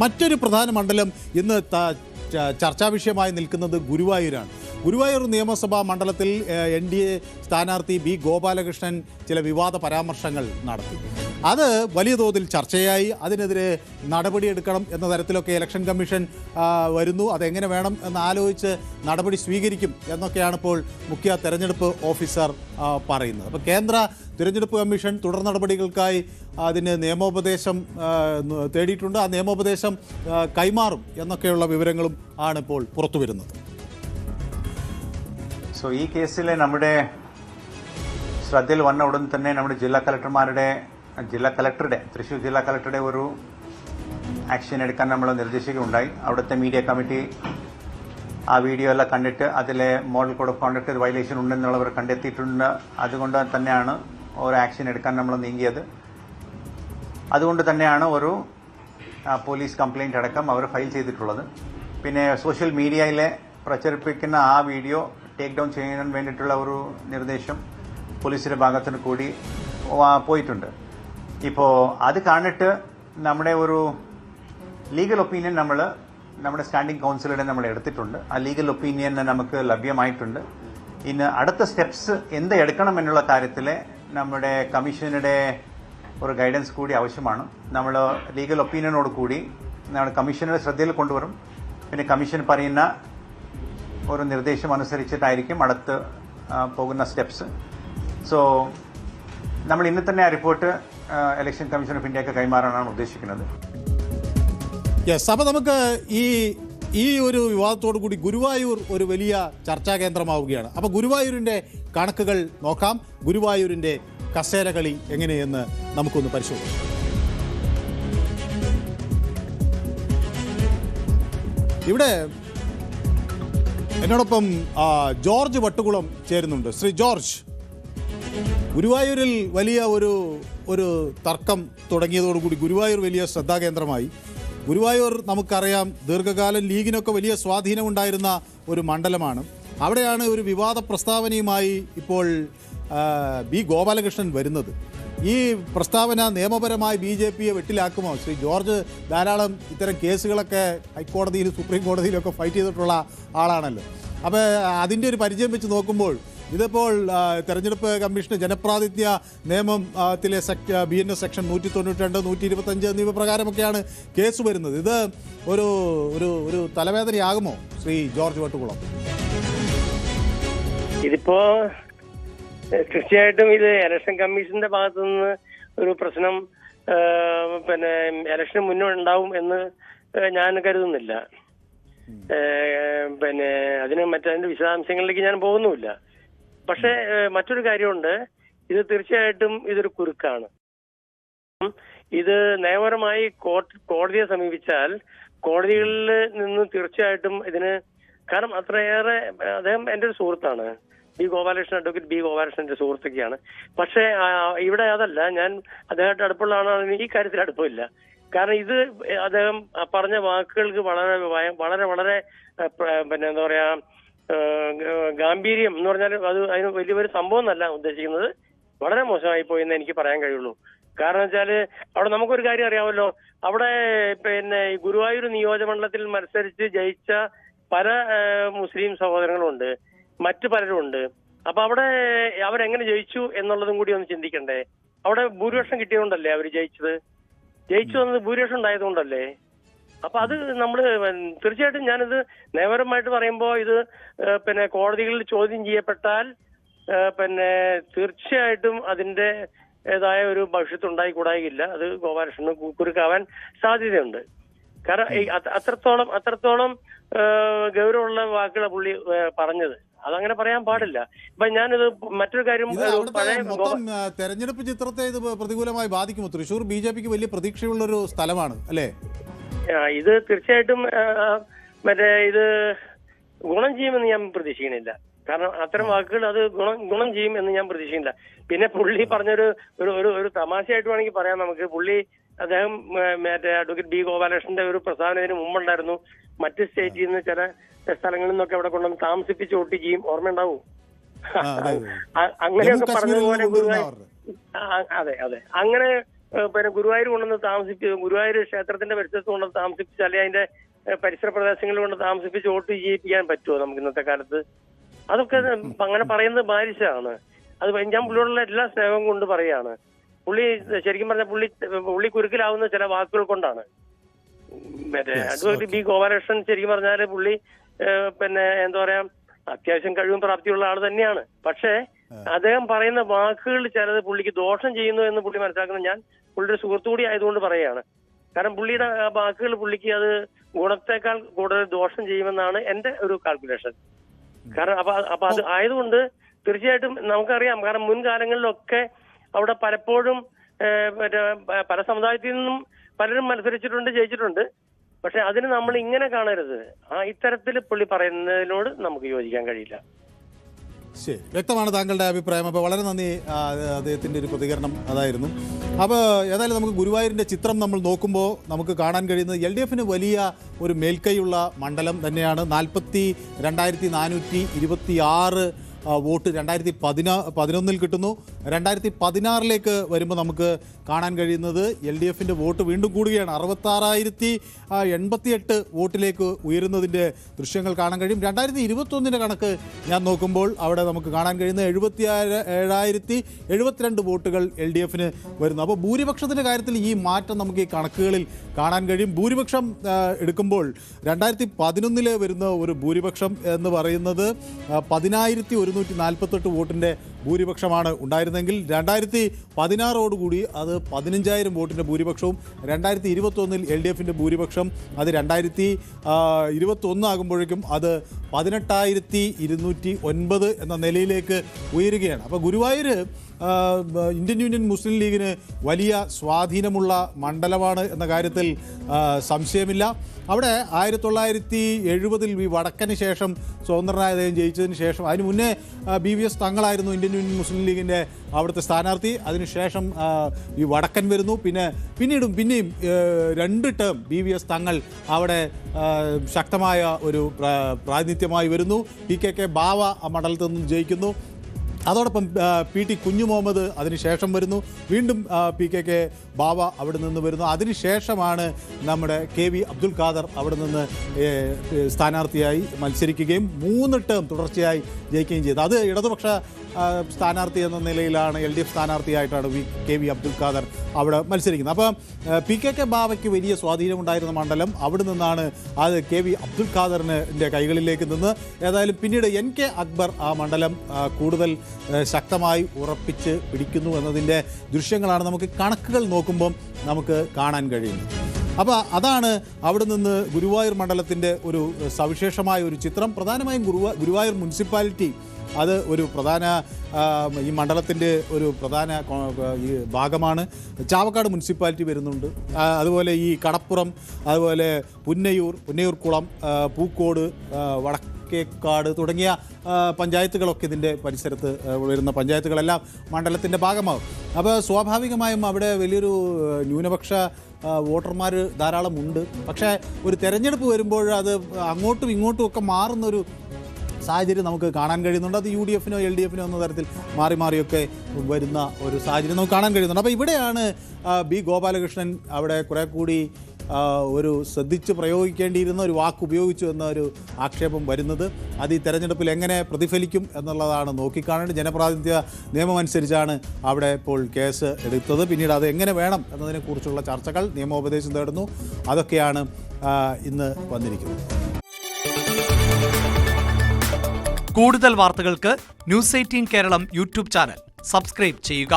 മറ്റൊരു പ്രധാന മണ്ഡലം ഇന്ന് ചർച്ചാ വിഷയമായി നിൽക്കുന്നത് ഗുരുവായൂരാണ്. ഗുരുവായൂർ നിയമസഭാ മണ്ഡലത്തിൽ NDA സ്ഥാനാർത്ഥി ബി ഗോപാലകൃഷ്ണൻ ചില വിവാദ പരാമർശങ്ങൾ നടത്തി. അത് വലിയ തോതിൽ ചർച്ചയായി. അതിനെതിരെ നടപടിയെടുക്കണം എന്ന തരത്തിലൊക്കെ ഇലക്ഷൻ കമ്മീഷൻ വരുന്നു. അതെങ്ങനെ വേണം എന്ന് ആലോചിച്ച് നടപടി സ്വീകരിക്കും എന്നൊക്കെയാണ് ഇപ്പോൾ മുഖ്യ തെരഞ്ഞെടുപ്പ് ഓഫീസർ പറയുന്നത്. അപ്പോൾ കേന്ദ്ര തിരഞ്ഞെടുപ്പ് കമ്മീഷൻ തുടർ നടപടികൾക്കായി അതിന് നിയമോപദേശം തേടിയിട്ടുണ്ട്. ആ നിയമോപദേശം കൈമാറും എന്നൊക്കെയുള്ള വിവരങ്ങളും ആണ് ഇപ്പോൾ പുറത്തു വരുന്നത്. സോ ഈ കേസിൽ നമ്മുടെ ശ്രദ്ധയിൽ വന്ന ഉടൻ തന്നെ നമ്മുടെ തൃശ്ശൂർ ജില്ലാ കളക്ടറുടെ ഒരു ആക്ഷൻ എടുക്കാൻ നമ്മൾ നിർദ്ദേശിക്കുകയുണ്ടായി. അവിടുത്തെ മീഡിയ കമ്മിറ്റി ആ വീഡിയോ എല്ലാം കണ്ടിട്ട് അതിലെ model code of conduct violation ഉണ്ടെന്നുള്ളവർ കണ്ടെത്തിയിട്ടുണ്ട്. അതുകൊണ്ട് തന്നെയാണ് ഒരു ആക്ഷൻ എടുക്കാൻ നമ്മൾ നീങ്ങിയത്. അതുകൊണ്ട് തന്നെയാണ് ഒരു പോലീസ് കംപ്ലയിന്റ് അടക്കം അവർ ഫയൽ ചെയ്തിട്ടുള്ളത്. പിന്നെ സോഷ്യൽ മീഡിയയിലെ പ്രചരിപ്പിക്കുന്ന ആ വീഡിയോ ടേക്ക് ഡൗൺ ചെയ്യാൻ വേണ്ടിയിട്ടുള്ള ഒരു നിർദ്ദേശം പോലീസിന്റെ ഭാഗത്തുനിന്ന് കൂടി പോയിട്ടുണ്ട്. ഇപ്പോൾ അത് കാണിട്ട് നമ്മുടെ ഒരു ലീഗൽ ഒപ്പീനിയൻ നമ്മുടെ സ്റ്റാൻഡിംഗ് കൗൺസിലിടെ നമ്മൾ എടുത്തിട്ടുണ്ട്. ആ ലീഗൽ ഒപ്പീനിയൻ നമുക്ക് ലഭ്യമായിട്ടുണ്ട്. ഇന്ന് അടുത്ത സ്റ്റെപ്സ് എന്ത് എടുക്കണം എന്നുള്ള കാര്യത്തിൽ നമ്മുടെ കമ്മീഷനുടെ ഒരു ഗൈഡൻസ് കൂടി ആവശ്യമാണ്. നമ്മൾ ലീഗൽ ഒപ്പീനിയനോട് കൂടി നമ്മുടെ കമ്മീഷനുടെ ശ്രദ്ധയിൽ കൊണ്ടുവരും. പിന്നെ കമ്മീഷൻ പറയുന്ന ഒരു നിർദ്ദേശം അനുസരിച്ചിട്ടായിരിക്കും അടുത്ത് പോകുന്ന സ്റ്റെപ്സ്. സോ നമ്മൾ ഇന്ന് തന്നെ ആ റിപ്പോർട്ട് ഇലക്ഷൻ കമ്മീഷൻ ഓഫ് ഇന്ത്യക്ക് കൈമാറാനാണ് ഉദ്ദേശിക്കുന്നത്. അപ്പോൾ നമുക്ക് ഈ ഒരു വിവാദത്തോടു കൂടി ഗുരുവായൂർ ഒരു വലിയ ചർച്ചാ കേന്ദ്രമാവുകയാണ്. അപ്പോൾ ഗുരുവായൂരിൻ്റെ കണക്കുകൾ നോക്കാം. ഗുരുവായൂരിൻ്റെ കസേരകളി എങ്ങനെയെന്ന് നമുക്കൊന്ന് പരിശോധിക്കാം. ഇവിടെ എന്നോടൊപ്പം ജോർജ് വട്ടുകുളം ചേരുന്നുണ്ട്. ശ്രീ ജോർജ്, ഗുരുവായൂരിൽ വലിയ ഒരു തർക്കം തുടങ്ങിയതോടുകൂടി ഗുരുവായൂർ വലിയ ശ്രദ്ധാകേന്ദ്രമായി. ഗുരുവായൂർ നമുക്കറിയാം ദീർഘകാലം ലീഗിനൊക്കെ വലിയ സ്വാധീനമുണ്ടായിരുന്ന ഒരു മണ്ഡലമാണ്. അവിടെയാണ് ഒരു വിവാദ പ്രസ്താവനയുമായി ഇപ്പോൾ ബി ഗോപാലകൃഷ്ണൻ വരുന്നത്. ഈ പ്രസ്താവന നിയമപരമായി BJPയെ വെട്ടിലാക്കുമോ? ശ്രീ ജോർജ് ധാരാളം ഇത്തരം കേസുകളൊക്കെ ഹൈക്കോടതിയിലും സുപ്രീം കോടതിയിലൊക്കെ ഫൈറ്റ് ചെയ്തിട്ടുള്ള ആളാണല്ലോ. അപ്പോൾ അതിൻ്റെ ഒരു പരിചയം വെച്ച് നോക്കുമ്പോൾ ഇതിപ്പോൾ തെരഞ്ഞെടുപ്പ് കമ്മീഷന് ജനപ്രാതിനിധ്യ നിയമത്തിലെ BNS സെക്ഷൻ 192, 125 എന്നിവ പ്രകാരമൊക്കെയാണ് കേസ് വരുന്നത്. ഇത് ഒരു തലവേദനയാകുമോ ശ്രീ ജോർജ് വട്ടുകുളം? ഇതിപ്പോ തീർച്ചയായിട്ടും ഇത് ഇലക്ഷൻ കമ്മീഷന്റെ ഭാഗത്തു നിന്ന് ഒരു പ്രശ്നം പിന്നെ ഇലക്ഷന് മുന്നേ ഉണ്ടാവും എന്ന് ഞാൻ കരുതുന്നില്ല. പിന്നെ അതിന്റെ വിശദാംശങ്ങളിലേക്ക് ഞാൻ പോകുന്നുമില്ല. പക്ഷെ മറ്റൊരു കാര്യമുണ്ട്, ഇത് തീർച്ചയായിട്ടും ഇതൊരു കുരുക്കാണ്. ഇത് നിയമപരമായി കോടതിയെ സമീപിച്ചാൽ കോടതികളിൽ നിന്ന് തീർച്ചയായിട്ടും ഇതിന്, കാരണം അത്രയേറെ അദ്ദേഹം എൻ്റെ ഒരു സുഹൃത്താണ്, അഡ്വക്കേറ്റ് ബി ഗോപാലകൃഷ്ണന്റെ സുഹൃത്തൊക്കെയാണ്. പക്ഷേ ഇവിടെ അതല്ല, ഞാൻ അദ്ദേഹമായിട്ട് അടുപ്പുള്ള ആളാണ്, ഈ കാര്യത്തിൽ അടുപ്പമില്ല. കാരണം ഇത് അദ്ദേഹം പറഞ്ഞ വാക്കുകൾക്ക് വളരെ വളരെ പിന്നെ എന്താ പറയാ ഗാംഭീര്യം എന്ന് പറഞ്ഞാൽ അതിന് വലിയൊരു സംഭവം എന്നല്ല ഉദ്ദേശിക്കുന്നത്. വളരെ മോശമായി പോയെന്ന് എനിക്ക് പറയാൻ കഴിയുള്ളൂ. കാരണം വെച്ചാല് അവിടെ നമുക്കൊരു കാര്യം അറിയാമല്ലോ, അവിടെ പിന്നെ ഗുരുവായൂർ നിയോജകമണ്ഡലത്തിൽ മത്സരിച്ച് ജയിച്ച പല മുസ്ലിം സഹോദരങ്ങളുണ്ട്, മറ്റു പലരും ഉണ്ട്. അപ്പൊ അവിടെ അവരെങ്ങനെ ജയിച്ചു എന്നുള്ളതും കൂടി ഒന്ന് ചിന്തിക്കണ്ടേ? അവിടെ ഭൂരിപക്ഷം കിട്ടിയതുകൊണ്ടല്ലേ അവര് ജയിച്ചു വന്നത് ഭൂരിപക്ഷം ഉണ്ടായതുകൊണ്ടല്ലേ? അപ്പൊ അത് നമ്മൾ തീർച്ചയായിട്ടും ഞാനിത് നിയമപരമായിട്ട് പറയുമ്പോൾ ഇത് പിന്നെ കോടതികളിൽ ചോദ്യം ചെയ്യപ്പെട്ടാൽ പിന്നെ തീർച്ചയായിട്ടും അതിൻ്റെതായ ഒരു ഭവിഷ്യത്ത് ഉണ്ടായിക്കൂടായില്ല. അത് ഗോപാലകൃഷ്ണന് കുരുക്കാവാൻ സാധ്യതയുണ്ട്. കാരണം അത്രത്തോളം ഗൗരവമുള്ള വാക്കുകളാണ് പുള്ളി പറഞ്ഞത്. അതങ്ങനെ പറയാൻ പാടില്ല. അപ്പൊ ഞാനിത് മറ്റൊരു കാര്യം, തെരഞ്ഞെടുപ്പ് ചിത്രത്തെ ഇത് പ്രതികൂലമായി ബാധിക്കുമോ? തൃശ്ശൂർ BJPക്ക് വലിയ പ്രതീക്ഷയുള്ളൊരു സ്ഥലമാണ് അല്ലേ? ഇത് തീർച്ചയായിട്ടും ഇത് ഗുണം ചെയ്യുമെന്ന് ഞാൻ പ്രതീക്ഷിക്കുന്നില്ല. കാരണം അത്തരം വാക്കുകൾ അത് ഗുണം ചെയ്യും എന്ന് ഞാൻ പ്രതീക്ഷിക്കുന്നില്ല. പിന്നെ പുള്ളി പറഞ്ഞൊരു ഒരു തമാശയായിട്ട് വേണമെങ്കിൽ പറയാം നമുക്ക്. അദ്ദേഹം അഡ്വക്കേറ്റ് ബി ഗോപാലകൃഷ്ണന്റെ ഒരു പ്രസ്താവനത്തിന് മുമ്പുണ്ടായിരുന്നു, മറ്റ് സ്റ്റേറ്റിൽ നിന്ന് ചില സ്ഥലങ്ങളിൽ നിന്നൊക്കെ അവിടെ കൊണ്ടുവന്ന് താമസിപ്പിച്ച് വോട്ട് ചെയ്യും, ഓർമ്മയുണ്ടാവും. അങ്ങനെയൊക്കെ പറഞ്ഞതുപോലെ അതെ അങ്ങനെ പിന്നെ ഗുരുവായൂർ കൊണ്ടുവന്ന് ഗുരുവായൂർ ക്ഷേത്രത്തിന്റെ പരിസരത്ത് കൊണ്ടുവന്ന് താമസിപ്പിച്ച് അല്ലെങ്കിൽ അതിന്റെ പരിസര പ്രദേശങ്ങളിൽ കൊണ്ട് താമസിപ്പിച്ച് വോട്ട് ചെയ്യിപ്പിക്കാൻ പറ്റുമോ നമുക്ക് ഇന്നത്തെ കാലത്ത്? അതൊക്കെ അങ്ങനെ പറയുന്നത് ബാലിശമാണ്. അത് ഞാൻ പുള്ളിയോടുള്ള എല്ലാ സ്നേഹവും കൊണ്ട് പറയാണ്. പുള്ളി ശരിക്കും പറഞ്ഞാൽ പുള്ളി കുരുക്കിലാവുന്ന ചില വാക്കുകൾ കൊണ്ടാണ്. മറ്റേ അഡ്വക്കേറ്റ് ബി ഗോപാലകൃഷ്ണൻ ശരിക്കും പറഞ്ഞാല് പുള്ളി പിന്നെ എന്താ പറയാ അത്യാവശ്യം കഴിവും പ്രാപ്തിയുള്ള ആൾ തന്നെയാണ്. പക്ഷേ അദ്ദേഹം പറയുന്ന വാക്കുകൾ ചിലത് പുള്ളിക്ക് ദോഷം ചെയ്യുന്നു എന്ന് പുള്ളി മനസ്സിലാക്കുന്നത് ഞാൻ പുള്ളിയുടെ സുഹൃത്തു കൂടി ആയതുകൊണ്ട് പറയുകയാണ്. കാരണം പുള്ളിയുടെ വാക്കുകൾ പുള്ളിക്ക് അത് ഗുണത്തെക്കാൾ കൂടുതൽ ദോഷം ചെയ്യുമെന്നാണ് എന്റെ ഒരു കാൽക്കുലേഷൻ. കാരണം അപ്പൊ അത് ആയതുകൊണ്ട് തീർച്ചയായിട്ടും നമുക്കറിയാം. കാരണം മുൻകാലങ്ങളിലൊക്കെ അവിടെ പലപ്പോഴും മറ്റേ പല സമുദായത്തിൽ നിന്നും പലരും മത്സരിച്ചിട്ടുണ്ട്, ജയിച്ചിട്ടുണ്ട്. പക്ഷെ അതിന് നമ്മൾ ഇങ്ങനെ കാണരുത്. ഇത്തരത്തിൽ പുള്ളി പറയുന്നതിനോട് നമുക്ക് യോജിക്കാൻ കഴിയില്ല. ശരി, വ്യക്തമാണ് താങ്കളുടെ അഭിപ്രായം. അപ്പോൾ വളരെ നന്ദി. അദ്ദേഹത്തിൻ്റെ ഒരു പ്രതികരണം അതായിരുന്നു. അപ്പോൾ ഏതായാലും നമുക്ക് ഗുരുവായൂരിൻ്റെ ചിത്രം നമ്മൾ നോക്കുമ്പോൾ നമുക്ക് കാണാൻ കഴിയുന്നത് LDFന് വലിയ ഒരു മേൽക്കൈയുള്ള മണ്ഡലം തന്നെയാണ്. 42,426 വോട്ട് 2011 കിട്ടുന്നു. 2016 വരുമ്പോൾ നമുക്ക് കാണാൻ കഴിയുന്നത് LDFൻ്റെ വോട്ട് വീണ്ടും കൂടുകയാണ്. 66,088 വോട്ടിലേക്ക് ഉയരുന്നതിൻ്റെ ദൃശ്യങ്ങൾ കാണാൻ കഴിയും. 2021 കണക്ക് ഞാൻ നോക്കുമ്പോൾ അവിടെ നമുക്ക് കാണാൻ കഴിയുന്നത് 77,072 വോട്ടുകൾ LDFന് വരുന്നു. അപ്പോൾ ഭൂരിപക്ഷത്തിൻ്റെ കാര്യത്തിൽ ഈ മാറ്റം നമുക്ക് ഈ കണക്കുകളിൽ കാണാൻ കഴിയും. ഭൂരിപക്ഷം എടുക്കുമ്പോൾ 2011 വരുന്ന ഒരു ഭൂരിപക്ഷം എന്ന് പറയുന്നത് 10,148 വോട്ടിൻ്റെ ഭൂരിപക്ഷമാണ് ഉണ്ടായിരുന്നെങ്കിൽ 2016 അത് 15,000 വോട്ടിൻ്റെ ഭൂരിപക്ഷവും 2021 LDFൻ്റെ ഭൂരിപക്ഷം അത് 2021 ആകുമ്പോഴേക്കും അത് 18,209 എന്ന നിലയിലേക്ക് ഉയരുകയാണ്. അപ്പോൾ ഗുരുവായൂർ ഇന്ത്യൻ യൂണിയൻ മുസ്ലിം ലീഗിന് വലിയ സ്വാധീനമുള്ള മണ്ഡലമാണ് എന്ന കാര്യത്തിൽ സംശയമില്ല. അവിടെ 1970 ഈ വടക്കന് ശേഷം സ്വതന്ത്രനായ അദ്ദേഹം ജയിച്ചതിന് ശേഷം, അതിന് മുന്നേ BVS തങ്ങളായിരുന്നു ഇന്ത്യൻ യൂണിയൻ മുസ്ലിം ലീഗിൻ്റെ അവിടുത്തെ സ്ഥാനാർത്ഥി. അതിനുശേഷം ഈ വടക്കൻ വരുന്നു. പിന്നെയും 2 ടേം BVS തങ്ങൾ അവിടെ ശക്തമായ ഒരു പ്രാതിനിധ്യമായി വരുന്നു. PKK ബാവ ആ മണ്ഡലത്തിൽ നിന്ന് ജയിക്കുന്നു. അതോടൊപ്പം PT കുഞ്ഞു മുഹമ്മദ് അതിനുശേഷം വരുന്നു. വീണ്ടും PKK ബാവ അവിടെ നിന്ന് വരുന്നു. അതിനുശേഷമാണ് നമ്മുടെ KV അബ്ദുൽ ഖാദർ അവിടെ നിന്ന് സ്ഥാനാർത്ഥിയായി മത്സരിക്കുകയും 3 ടേം തുടർച്ചയായി ജയിക്കുകയും ചെയ്തു. അത് ഇടതുപക്ഷ സ്ഥാനാർത്ഥി എന്ന നിലയിലാണ് LDF സ്ഥാനാർത്ഥിയായിട്ടാണ് KV അബ്ദുൽ ഖാദർ അവിടെ മത്സരിക്കുന്നത്. അപ്പോൾ PKK ബാവയ്ക്ക് വലിയ സ്വാധീനമുണ്ടായിരുന്ന മണ്ഡലം അവിടെ നിന്നാണ് അത് KV അബ്ദുൽ ഖാദറിൻ്റെ കൈകളിലേക്ക് നിന്ന് ഏതായാലും പിന്നീട് NK അക്ബർ ആ മണ്ഡലം കൂടുതൽ ശക്തമായി ഉറപ്പിച്ച് പിടിക്കുന്നു എന്നതിൻ്റെ ദൃശ്യങ്ങളാണ് നമുക്ക് കണക്കുകൾ നോക്കുമ്പം നമുക്ക് കാണാൻ കഴിയുന്നത്. അപ്പോൾ അതാണ് അവിടെ നിന്ന് ഗുരുവായൂർ മണ്ഡലത്തിൻ്റെ ഒരു സവിശേഷമായ ഒരു ചിത്രം. പ്രധാനമായും ഗുരുവായൂർ മുനിസിപ്പാലിറ്റി അത് ഒരു പ്രധാന ഈ മണ്ഡലത്തിൻ്റെ ഒരു പ്രധാന ഈ ഭാഗമാണ്. ചാവക്കാട് മുനിസിപ്പാലിറ്റി വരുന്നുണ്ട്. അതുപോലെ ഈ കടപ്പുറം, അതുപോലെ പുന്നയൂർക്കുളം, പൂക്കോട്, വടക്കേക്കാട് തുടങ്ങിയ പഞ്ചായത്തുകളൊക്കെ ഇതിൻ്റെ പരിസരത്ത് വരുന്ന പഞ്ചായത്തുകളെല്ലാം മണ്ഡലത്തിൻ്റെ ഭാഗമാകും. അപ്പോൾ സ്വാഭാവികമായും അവിടെ വലിയൊരു ന്യൂനപക്ഷ വോട്ടർമാർ ധാരാളമുണ്ട്. പക്ഷേ ഒരു തെരഞ്ഞെടുപ്പ് വരുമ്പോൾ അത് അങ്ങോട്ടും ഇങ്ങോട്ടും ഒക്കെ മാറുന്നൊരു സാഹചര്യം നമുക്ക് കാണാൻ കഴിയുന്നുണ്ട്. അത് UDFനോ LDFനോ എന്ന തരത്തിൽ മാറിയൊക്കെ വരുന്ന ഒരു സാഹചര്യം നമുക്ക് കാണാൻ കഴിയുന്നുണ്ട്. അപ്പോൾ ഇവിടെയാണ് ബി ഗോപാലകൃഷ്ണൻ അവിടെ കുറെ കൂടി ഒരു ശ്രദ്ധിച്ച് പ്രയോഗിക്കേണ്ടിയിരുന്ന ഒരു വാക്ക് ഉപയോഗിച്ചു എന്നൊരു ആക്ഷേപം വരുന്നത്. അത് ഈ തെരഞ്ഞെടുപ്പിൽ എങ്ങനെ പ്രതിഫലിക്കും എന്നുള്ളതാണ് നോക്കിക്കാണേണ്ടത്. ജനപ്രാതിനിധ്യ നിയമം അനുസരിച്ചാണ് അവിടെ ഇപ്പോൾ കേസ് എടുത്തത്. പിന്നീട് അത് എങ്ങനെ വേണം എന്നതിനെക്കുറിച്ചുള്ള ചർച്ചകൾ, നിയമോപദേശം തേടുന്നു. അതൊക്കെയാണ് ഇന്ന് വന്നിരിക്കുന്നത്. കൂടുതൽ വാർത്തകൾക്ക് News 18 Keralam YouTube channel subscribe ചെയ്യുക.